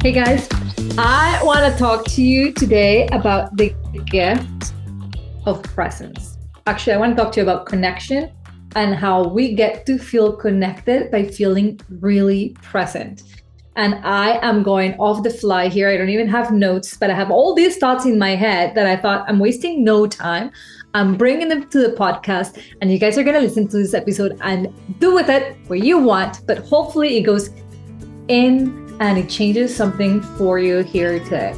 Hey guys, I want to talk to you today about the gift of presence. Actually, I want to talk to you about connection and how we get to feel connected by feeling really present. And I am going off the fly here. I don't even have notes, but I have all these thoughts in my head that I thought I'm wasting no time. I'm bringing them to the podcast, and you guys are going to listen to this episode and do with it what you want, but hopefully it goes in and it changes something for you here today.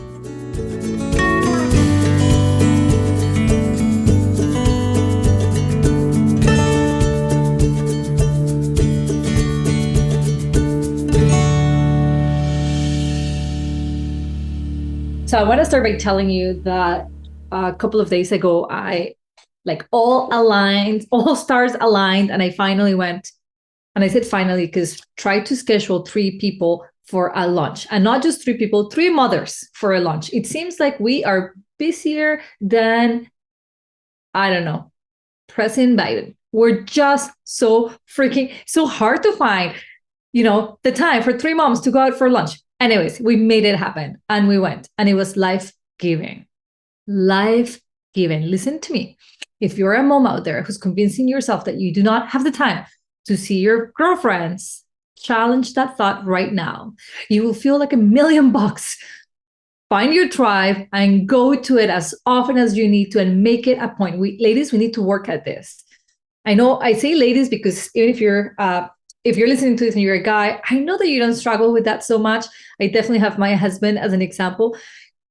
So I want to start by telling you that a couple of days ago, I all stars aligned, and I finally went, and I said finally because tried to schedule 3 people for a lunch, and not just 3 people, 3 mothers for a lunch. It seems like we are busier than, I don't know, President Biden. We're just so hard to find, the time for 3 moms to go out for lunch. Anyways, we made it happen and we went, and it was life-giving. Life-giving. Listen to me. If you're a mom out there who's convincing yourself that you do not have the time to see your girlfriends, challenge that thought right now. You will feel like $1,000,000. Find your tribe and go to it as often as you need to and make it a point. Ladies, we need to work at this. I know I say ladies because even if you're listening to this and you're a guy, I know that you don't struggle with that so much. I definitely have my husband as an example.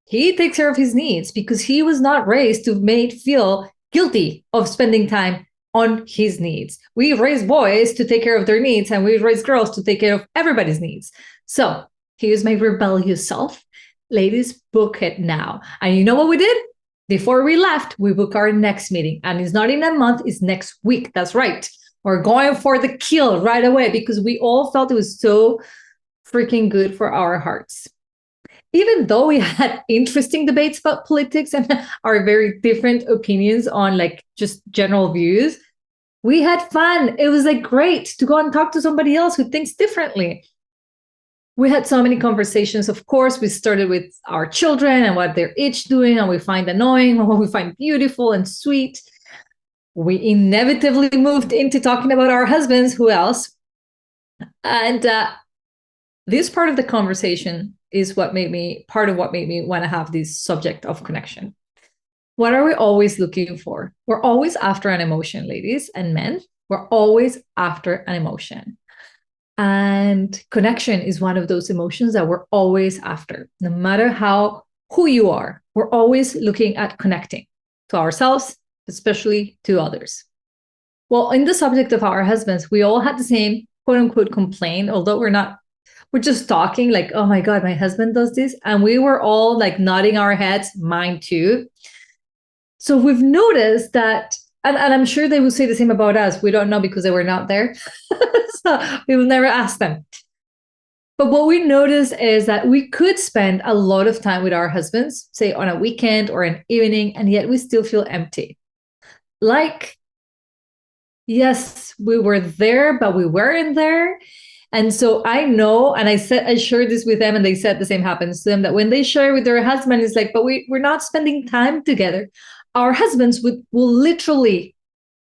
He takes care of his needs because he was not raised to feel guilty of spending time on his needs. We raise boys to take care of their needs, and we raise girls to take care of everybody's needs. So here's my rebellious self. Ladies, book it now. And you know what we did? Before we left, we booked our next meeting. And it's not in a month, it's next week. That's right. We're going for the kill right away because we all felt it was so freaking good for our hearts. Even though we had interesting debates about politics and our very different opinions on just general views, we had fun. It was great to go and talk to somebody else who thinks differently. We had so many conversations. Of course, we started with our children and what they're each doing and we find annoying and what we find beautiful and sweet. We inevitably moved into talking about our husbands. Who else? And this part of the conversation is part of what made me want to have this subject of connection. What are we always looking for? We're always after an emotion, ladies and men. We're always after an emotion. And connection is one of those emotions that we're always after. No matter who you are, we're always looking at connecting to ourselves, especially to others. Well, in the subject of our husbands, we all had the same quote unquote complaint, although we're just talking oh my God, my husband does this. And we were all nodding our heads, mine too. So we've noticed that, and I'm sure they will say the same about us. We don't know because they were not there. So we will never ask them. But what we noticed is that we could spend a lot of time with our husbands, say on a weekend or an evening, and yet we still feel empty. Yes, we were there, but we weren't there. And so I know, and I shared this with them, and they said the same happens to them, that when they share with their husband, it's but we're not spending time together. Our husbands will literally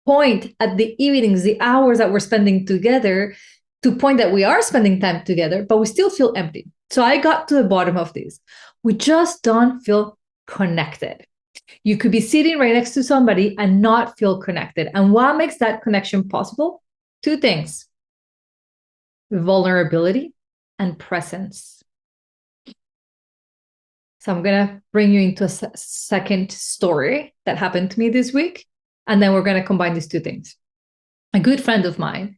point at the evenings, the hours that we're spending together, to point that we are spending time together, but we still feel empty. So I got to the bottom of this. We just don't feel connected. You could be sitting right next to somebody and not feel connected. And what makes that connection possible? 2 things: vulnerability and presence. So I'm going to bring you into a second story that happened to me this week. And then we're going to combine these 2 things. A good friend of mine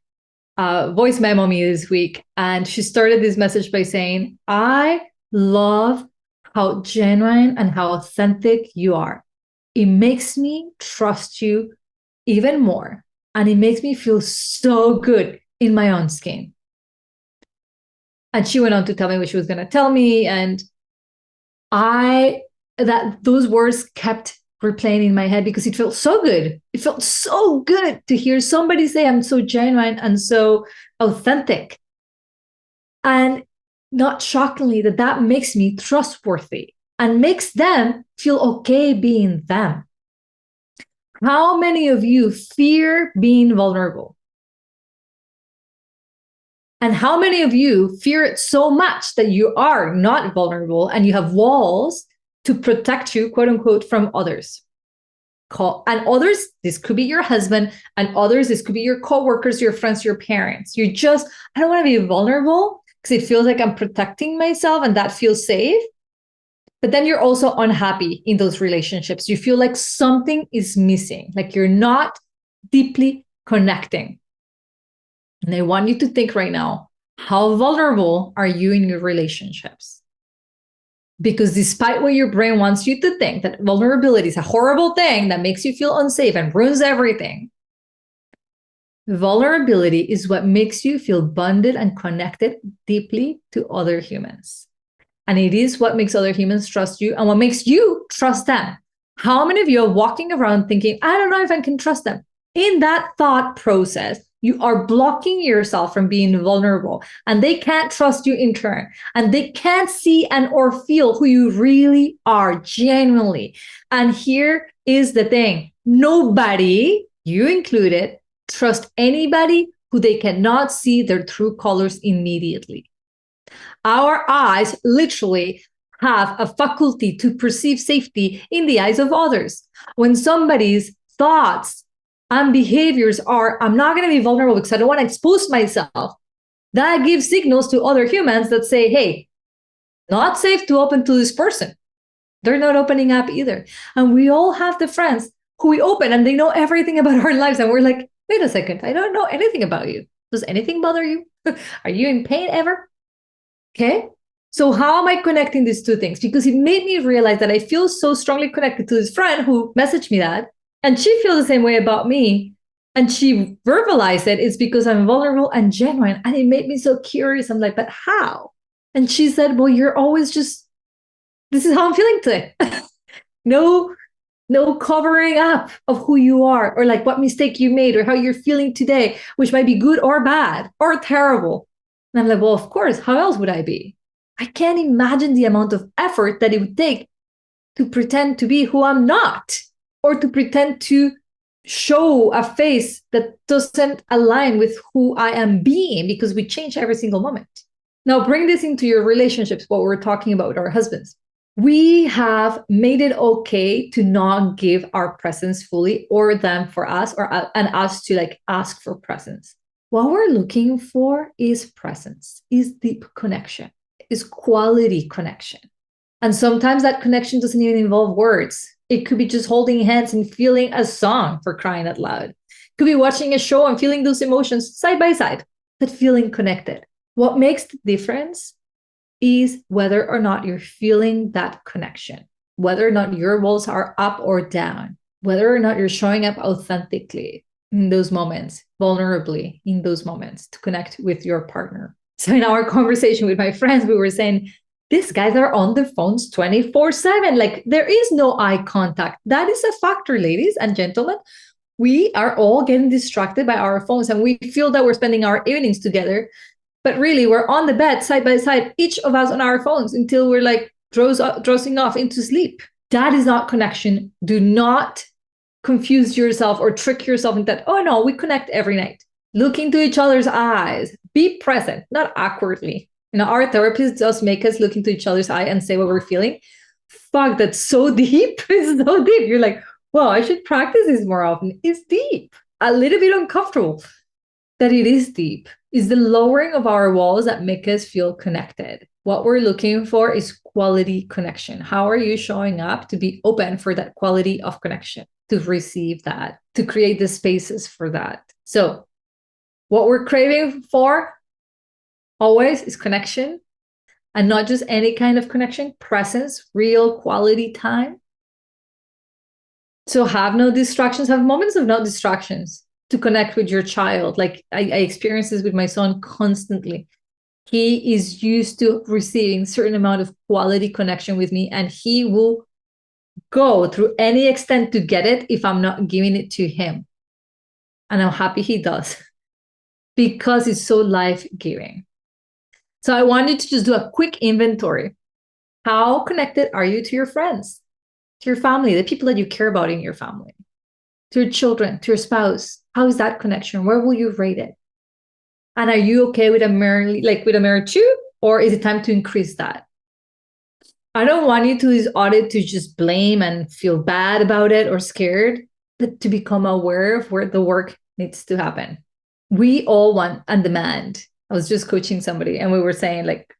voice memo me this week. And she started this message by saying, I love how genuine and how authentic you are. It makes me trust you even more. And it makes me feel so good in my own skin. And she went on to tell me what she was going to tell me. And those words kept replaying in my head because it felt so good. It felt so good to hear somebody say I'm so genuine and so authentic. And not shockingly, that makes me trustworthy and makes them feel okay being them. How many of you fear being vulnerable? And how many of you fear it so much that you are not vulnerable and you have walls to protect you, quote unquote, from others? And others, this could be your husband, and others, this could be your coworkers, your friends, your parents. I don't want to be vulnerable because it feels like I'm protecting myself and that feels safe. But then you're also unhappy in those relationships. You feel like something is missing, like you're not deeply connecting. And I want you to think right now, how vulnerable are you in your relationships? Because despite what your brain wants you to think, that vulnerability is a horrible thing that makes you feel unsafe and ruins everything, vulnerability is what makes you feel bonded and connected deeply to other humans. And it is what makes other humans trust you and what makes you trust them. How many of you are walking around thinking, I don't know if I can trust them? In that thought process, you are blocking yourself from being vulnerable, and they can't trust you in turn, and they can't see and or feel who you really are genuinely. And here is the thing: nobody, you included, trust anybody who they cannot see their true colors immediately. Our eyes literally have a faculty to perceive safety in the eyes of others. When somebody's thoughts and behaviors are, I'm not going to be vulnerable because I don't want to expose myself, that gives signals to other humans that say, hey, not safe to open to this person. They're not opening up either. And we all have the friends who we open and they know everything about our lives. And we're like, wait a second, I don't know anything about you. Does anything bother you? Are you in pain ever? Okay. So how am I connecting these two things? Because it made me realize that I feel so strongly connected to this friend who messaged me that, and she feels the same way about me. And she verbalized it. It's because I'm vulnerable and genuine. And it made me so curious. I'm like, but how? And she said, well, you're always just, this is how I'm feeling today. no covering up of who you are, or like what mistake you made, or how you're feeling today, which might be good or bad or terrible. And I'm like, well, of course, how else would I be? I can't imagine the amount of effort that it would take to pretend to be who I'm not, or to pretend to show a face that doesn't align with who I am being, because we change every single moment. Now, bring this into your relationships, what we're talking about with our husbands. We have made it okay to not give our presence fully, or them for us, and us to like ask for presence. What we're looking for is presence, is deep connection, is quality connection. And sometimes that connection doesn't even involve words. It could be just holding hands and feeling a song, for crying out loud. It could be watching a show and feeling those emotions side by side, but feeling connected. What makes the difference is whether or not you're feeling that connection, whether or not your walls are up or down, whether or not you're showing up authentically in those moments, vulnerably in those moments to connect with your partner. So in our conversation with my friends, we were saying, these guys are on their phones 24/7. Like, there is no eye contact. That is a factor, ladies and gentlemen. We are all getting distracted by our phones, and we feel that we're spending our evenings together. But really, we're on the bed side by side, each of us on our phones, until we're like drowsing off into sleep. That is not connection. Do not confuse yourself or trick yourself into that. Oh no, we connect every night. Look into each other's eyes. Be present, not awkwardly. Our therapist does make us look into each other's eye and say what we're feeling. Fuck, that's so deep. It's so deep. You're like, well, I should practice this more often. It's deep. A little bit uncomfortable. That it is deep. Is the lowering of our walls that make us feel connected. What we're looking for is quality connection. How are you showing up to be open for that quality of connection, to receive that, to create the spaces for that? So what we're craving for always is connection, and not just any kind of connection, presence, real quality time. So have no distractions, have moments of no distractions to connect with your child. Like I experience this with my son constantly. He is used to receiving a certain amount of quality connection with me, and he will go through any extent to get it if I'm not giving it to him. And I'm happy he does, because it's so life-giving. So I want you to just do a quick inventory. How connected are you to your friends, to your family, the people that you care about in your family, to your children, to your spouse? How is that connection? Where will you rate it? And are you okay with a mirror 2, or is it time to increase that? I don't want you to this audit to just blame and feel bad about it or scared, but to become aware of where the work needs to happen. We all want and demand. I was just coaching somebody and we were saying, like,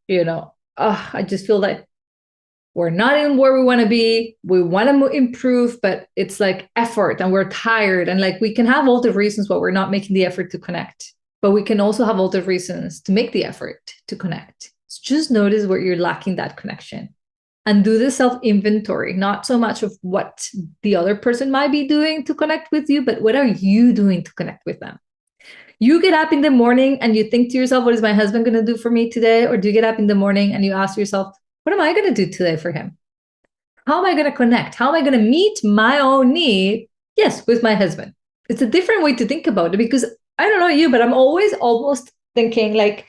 I just feel like we're not in where we want to be. We want to improve, but it's like effort and we're tired. And like, we can have all the reasons why we're not making the effort to connect, but we can also have all the reasons to make the effort to connect. So just notice where you're lacking that connection and do the self-inventory, not so much of what the other person might be doing to connect with you, but what are you doing to connect with them? You get up in the morning and you think to yourself, what is my husband going to do for me today? Or do you get up in the morning and you ask yourself, what am I going to do today for him? How am I going to connect? How am I going to meet my own need? Yes, with my husband. It's a different way to think about it, because I don't know you, but I'm always almost thinking like,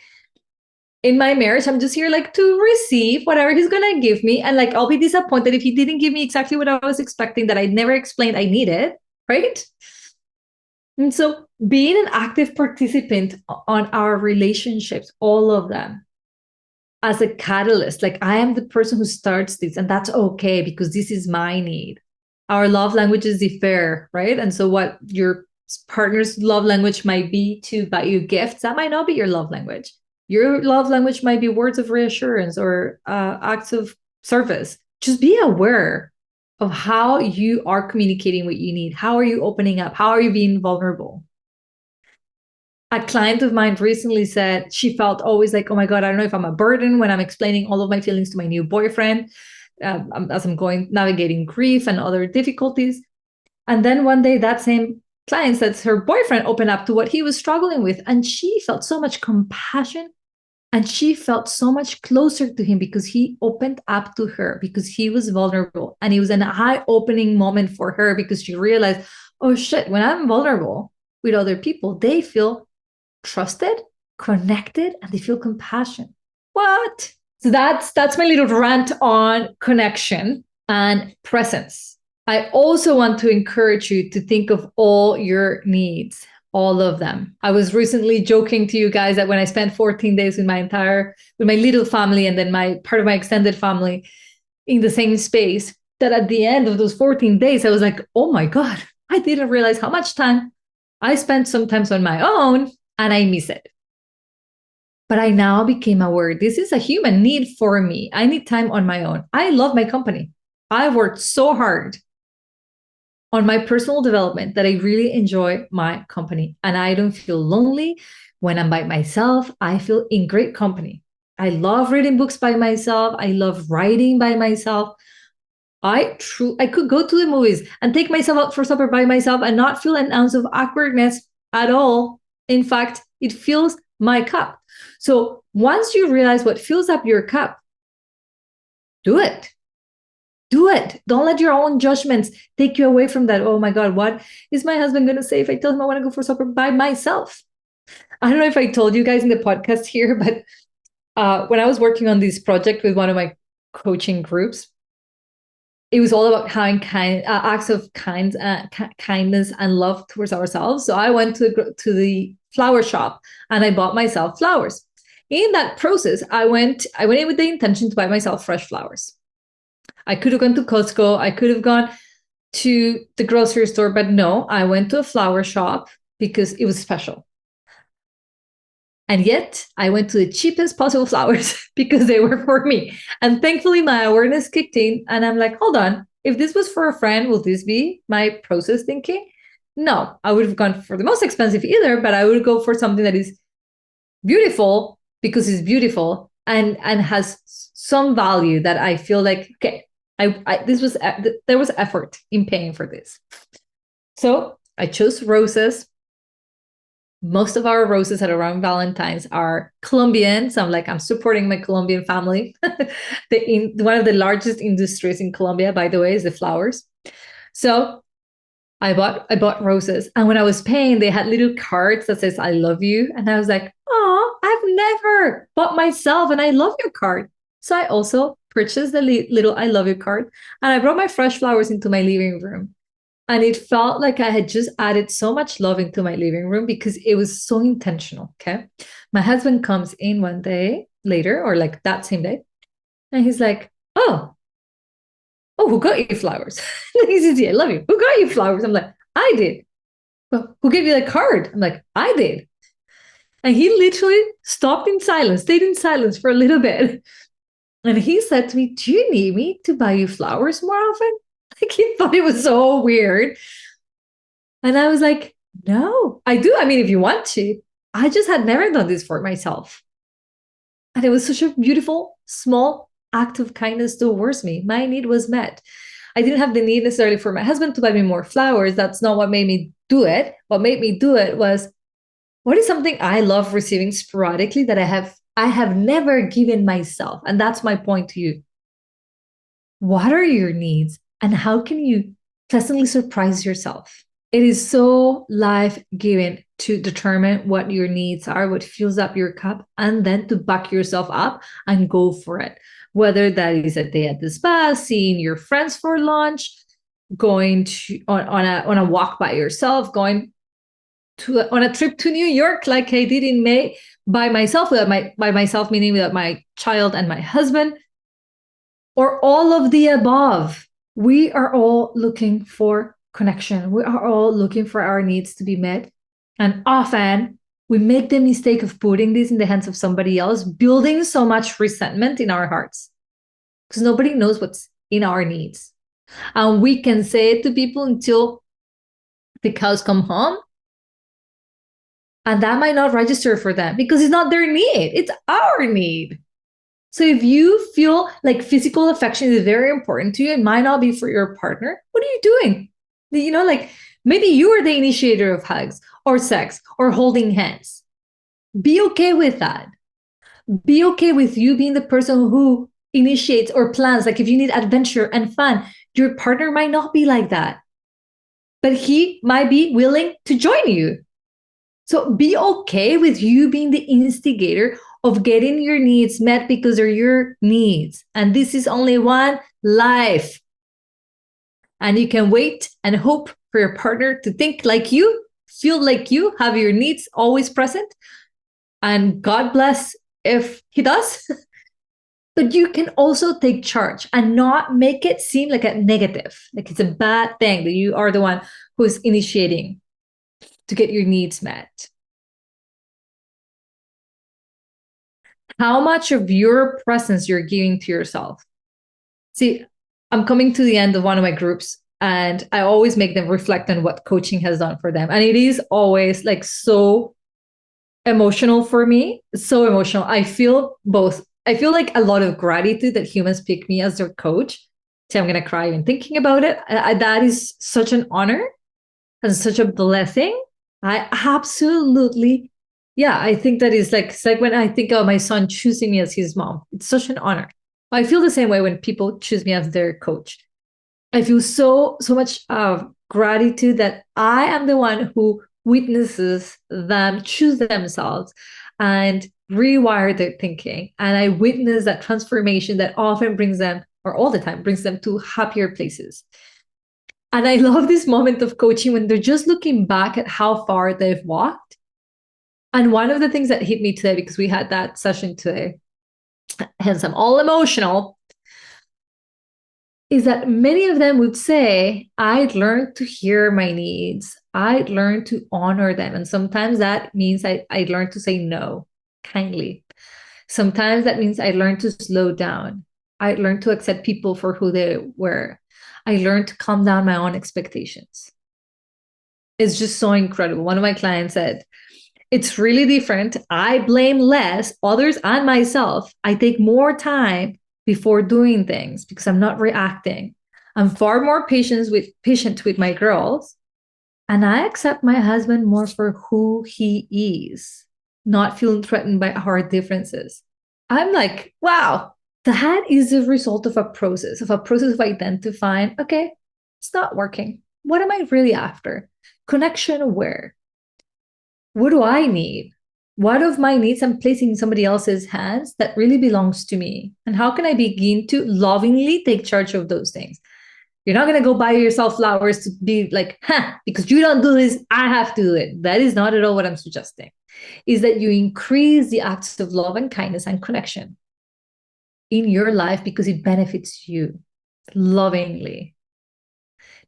in my marriage, I'm just here like to receive whatever he's going to give me. And like, I'll be disappointed if he didn't give me exactly what I was expecting, that I never explained I needed, right? And so being an active participant on our relationships, all of them, as a catalyst, like I am the person who starts this, and that's okay because this is my need. Our love languages differ, right? And so what your partner's love language might be to buy you gifts, that might not be your love language. Your love language might be words of reassurance or acts of service. Just be aware of how you are communicating what you need. How are you opening up? How are you being vulnerable? A client of mine recently said she felt always like, oh my God, I don't know if I'm a burden when I'm explaining all of my feelings to my new boyfriend as I'm navigating grief and other difficulties. And then one day that same client said her boyfriend opened up to what he was struggling with. And she felt so much compassion and she felt so much closer to him because he opened up to her, because he was vulnerable. And it was an eye-opening moment for her because she realized, oh shit, when I'm vulnerable with other people, they feel trusted, connected, and they feel compassion. What? So that's my little rant on connection and presence. I also want to encourage you to think of all your needs, all of them. I was recently joking to you guys that when I spent 14 days with my little family and then part of my extended family in the same space, that at the end of those 14 days, I was like, oh my God, I didn't realize how much time I spent sometimes on my own and I miss it. But I now became aware this is a human need for me. I need time on my own. I love my company. I've worked so hard on my personal development that I really enjoy my company. And I don't feel lonely when I'm by myself. I feel in great company. I love reading books by myself. I love writing by myself. I could go to the movies and take myself out for supper by myself and not feel an ounce of awkwardness at all. In fact, it fills my cup. So once you realize what fills up your cup, do it. Do it. Don't let your own judgments take you away from that. Oh my God, what is my husband going to say if I tell him I want to go for supper by myself? I don't know if I told you guys in the podcast here, but when I was working on this project with one of my coaching groups, it was all about having acts of kindness and love towards ourselves. So I went to the flower shop and I bought myself flowers. In that process, I went in with the intention to buy myself fresh flowers. I could have gone to Costco. I could have gone to the grocery store, but no, I went to a flower shop because it was special. And yet I went to the cheapest possible flowers because they were for me. And thankfully my awareness kicked in and I'm like, hold on, if this was for a friend, will this be my process thinking? No, I would have gone for the most expensive either, but I would go for something that is beautiful because it's beautiful and has some value that I feel like, okay, there was effort in paying for this. So I chose roses. Most of our roses at around Valentine's are Colombian. So I'm supporting my Colombian family. One of the largest industries in Colombia, by the way, is the flowers. So I bought roses. And when I was paying, they had little cards that says, I love you. And I was like, oh, I've never bought myself an I love you card. So I also purchased the little I love you card and I brought my fresh flowers into my living room. And it felt like I had just added so much love into my living room because it was so intentional. Okay. My husband comes in one day later, or like that same day, and he's like, oh, who got you flowers? He says, yeah, I love you. Who got you flowers? I'm like, I did. Well, who gave you the card? I'm like, I did. And he literally stopped in silence, stayed in silence for a little bit. And he said to me, do you need me to buy you flowers more often? Like he thought it was so weird. And I was like, no, I do. I mean, if you want to, I just had never done this for myself. And it was such a beautiful, small act of kindness towards me. My need was met. I didn't have the need necessarily for my husband to buy me more flowers. That's not what made me do it. What made me do it was, what is something I love receiving sporadically that I have never given myself? And that's my point to you. What are your needs and how can you pleasantly surprise yourself? It is so life-giving to determine what your needs are, what fills up your cup, and then to back yourself up and go for it. Whether that is a day at the spa, seeing your friends for lunch, going to on a walk by yourself, going on a trip to New York like I did in May by myself, by myself meaning without my child and my husband, or all of the above. We are all looking for connection. We are all looking for our needs to be met. And often we make the mistake of putting this in the hands of somebody else, building so much resentment in our hearts because nobody knows what's in our needs. And we can say it to people until the cows come home. And that might not register for them because it's not their need, it's our need. So if you feel like physical affection is very important to you, it might not be for your partner. What are you doing? Like maybe you are the initiator of hugs or sex or holding hands. Be okay with that. Be okay with you being the person who initiates or plans. Like if you need adventure and fun, your partner might not be like that, but he might be willing to join you. So be okay with you being the instigator of getting your needs met because they're your needs. And this is only one life. And you can wait and hope for your partner to think like you, feel like you, have your needs always present. And God bless if he does. But you can also take charge and not make it seem like a negative, like it's a bad thing that you are the one who's initiating to get your needs met. How much of your presence you're giving to yourself. See, I'm coming to the end of one of my groups and I always make them reflect on what coaching has done for them. And it is always like so emotional for me, so emotional. I feel both. I feel like a lot of gratitude that humans pick me as their coach. See, I'm going to cry even thinking about it. That is such an honor and such a blessing. I absolutely, yeah, I think that is like, it's like when I think of my son choosing me as his mom, it's such an honor. I feel the same way when people choose me as their coach. I feel so much gratitude that I am the one who witnesses them choose themselves and rewire their thinking. And I witness that transformation that often brings them, or all the time, brings them to happier places. And I love this moment of coaching when they're just looking back at how far they've walked. And one of the things that hit me today, because we had that session today, hence I'm all emotional, is that many of them would say, I'd learned to hear my needs. I'd learned to honor them. And sometimes that means I'd learned to say no kindly. Sometimes that means I learned to slow down. I learned to accept people for who they were. I learned to calm down my own expectations. It's just so incredible. One of my clients said, it's really different. I blame less others and myself. I take more time before doing things because I'm not reacting. I'm far more patient with my girls. And I accept my husband more for who he is, not feeling threatened by our differences. I'm like, wow, that is a result of a process of identifying, okay, it's not working. What am I really after? Connection where? What do I need? What of my needs I'm placing in somebody else's hands that really belongs to me? And how can I begin to lovingly take charge of those things? You're not going to go buy yourself flowers to be like, because you don't do this, I have to do it. That is not at all what I'm suggesting. Is that you increase the acts of love and kindness and connection in your life because it benefits you lovingly.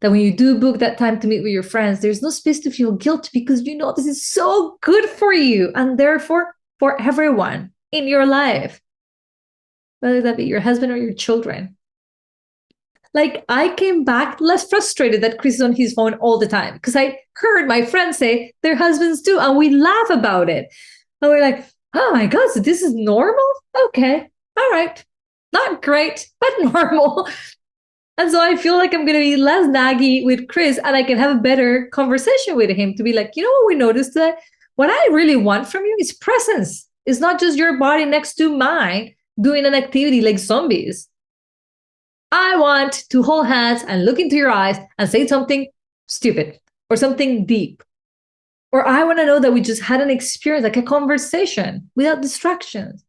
That when you do book that time to meet with your friends, there's no space to feel guilt because you know this is so good for you and therefore for everyone in your life, whether that be your husband or your children. Like, I came back less frustrated that Chris is on his phone all the time because I heard my friends say their husbands do, and we laugh about it. And we're like, oh my God, so this is normal? Okay, all right. Not great, but normal. And so I feel like I'm going to be less naggy with Chris and I can have a better conversation with him to be like, you know what we noticed that what I really want from you is presence. It's not just your body next to mine doing an activity like zombies. I want to hold hands and look into your eyes and say something stupid or something deep. Or I want to know that we just had an experience, like a conversation without distractions.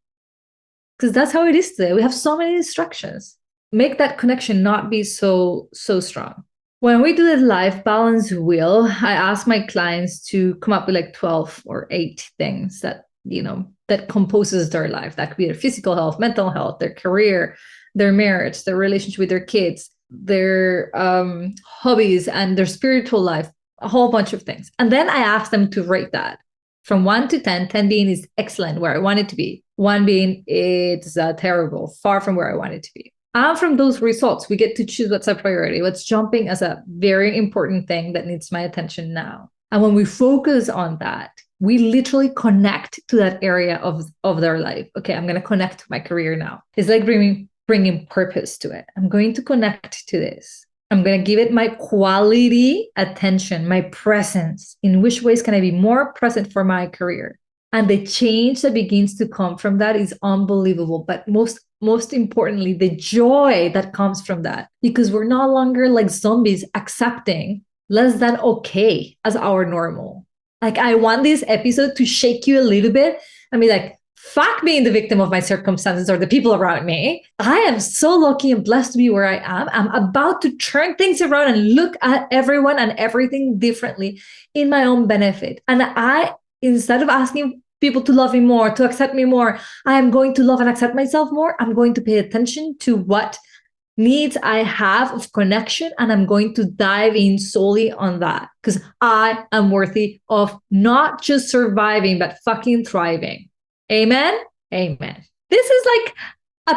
Because that's how it is today. We have so many distractions. Make that connection not be so strong. When we do the life balance wheel, I ask my clients to come up with like 12 or 8 things that, that composes their life. That could be their physical health, mental health, their career, their marriage, their relationship with their kids, their hobbies, and their spiritual life, a whole bunch of things. And then I ask them to rate that from 1 to 10, 10 being is excellent, where I want it to be. 1 being it's terrible, far from where I want it to be. And from those results, we get to choose what's a priority, what's jumping as a very important thing that needs my attention now. And when we focus on that, we literally connect to that area of their life. Okay, I'm going to connect to my career now. It's like bringing purpose to it. I'm going to connect to this. I'm going to give it my quality attention, my presence. In which ways can I be more present for my career? And the change that begins to come from that is unbelievable. But most importantly, the joy that comes from that, because we're no longer like zombies accepting less than okay as our normal. Like, I want this episode to shake you a little bit and be like, fuck being the victim of my circumstances or the people around me. I am so lucky and blessed to be where I am. I'm about to turn things around and look at everyone and everything differently in my own benefit. And instead of asking people to love me more, to accept me more, I am going to love and accept myself more. I'm going to pay attention to what needs I have of connection, and I'm going to dive in solely on that because I am worthy of not just surviving, but fucking thriving. Amen? Amen. This is like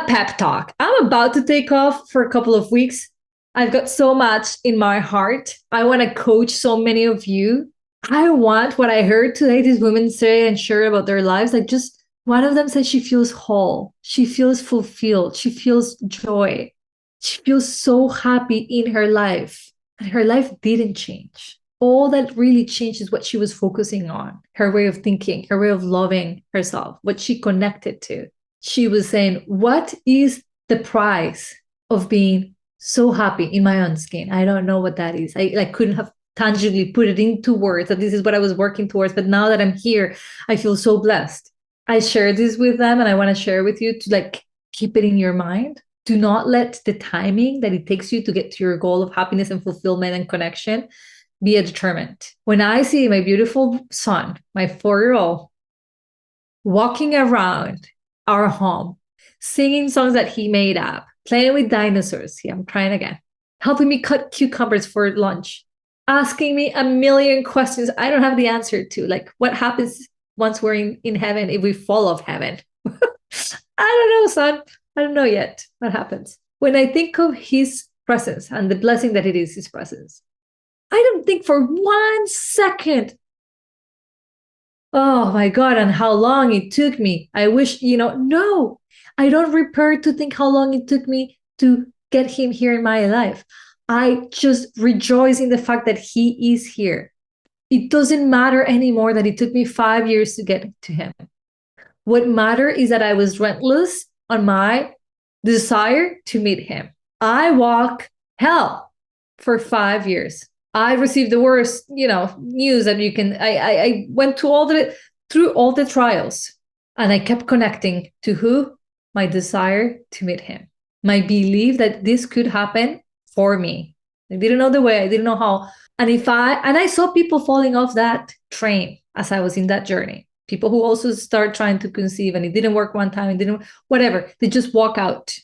a pep talk. I'm about to take off for a couple of weeks. I've got so much in my heart. I want to coach so many of you. I want what I heard today, these women say and share about their lives. Like, just one of them said she feels whole. She feels fulfilled. She feels joy. She feels so happy in her life. And her life didn't change. All that really changed is what she was focusing on, her way of thinking, her way of loving herself, what she connected to. She was saying, what is the price of being so happy in my own skin? I don't know what that is. I couldn't have tangibly put it into words that this is what I was working towards. But now that I'm here, I feel so blessed. I share this with them and I want to share with you to like keep it in your mind. Do not let the timing that it takes you to get to your goal of happiness and fulfillment and connection be a determinant. When I see my beautiful son, my 4-year-old, walking around our home, singing songs that he made up, playing with dinosaurs, I'm trying again, helping me cut cucumbers for lunch, asking me a million questions I don't have the answer to, like what happens once we're in heaven if we fall off heaven. I don't know, son. I don't know yet what happens. When I think of his presence and the blessing that it is his presence, I don't think for 1 second, oh my God, and how long it took me. I wish, no, I don't prepare to think how long it took me to get him here in my life. I just rejoice in the fact that he is here. It doesn't matter anymore that it took me 5 years to get to him. What matters is that I was relentless on my desire to meet him. I walk hell for 5 years. I received the worst, news that you can. I went to all the through all the trials. And I kept connecting to who? My desire to meet him. My belief that this could happen for me. I didn't know the way, I didn't know how. And I saw people falling off that train as I was in that journey. People who also start trying to conceive and it didn't work one time, it didn't, whatever. They just walk out.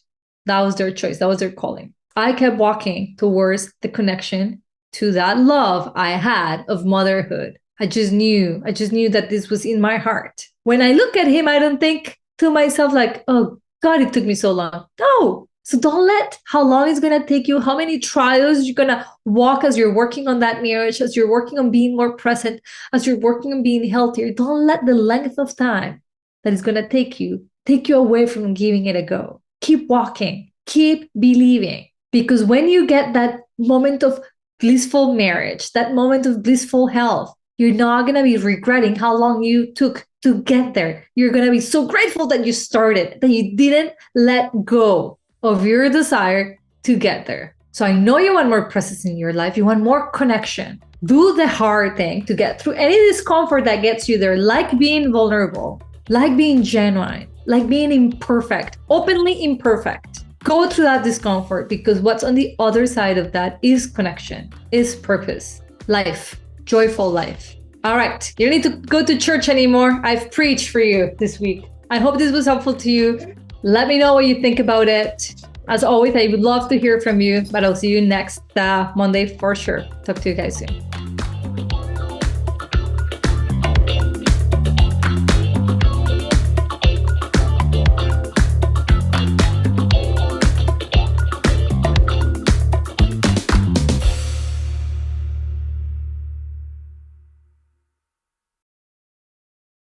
That was their choice. That was their calling. I kept walking towards the connection to that love I had of motherhood. I just knew that this was in my heart. When I look at him, I don't think to myself like, oh God, it took me so long. No. So don't let how long it's going to take you, how many trials you're going to walk as you're working on that marriage, as you're working on being more present, as you're working on being healthier. Don't let the length of time that it's going to take you away from giving it a go. Keep walking, keep believing. Because when you get that moment of blissful marriage, that moment of blissful health, you're not going to be regretting how long you took to get there. You're going to be so grateful that you started, that you didn't let go of your desire to get there. So I know you want more presence in your life. You want more connection. Do the hard thing to get through any discomfort that gets you there, like being vulnerable, like being genuine, like being imperfect, openly imperfect. Go through that discomfort because what's on the other side of that is connection, is purpose, life, joyful life. All right, you don't need to go to church anymore. I've preached for you this week. I hope this was helpful to you. Let me know what you think about it. As always, I would love to hear from you, but I'll see you next Monday for sure. Talk to you guys soon.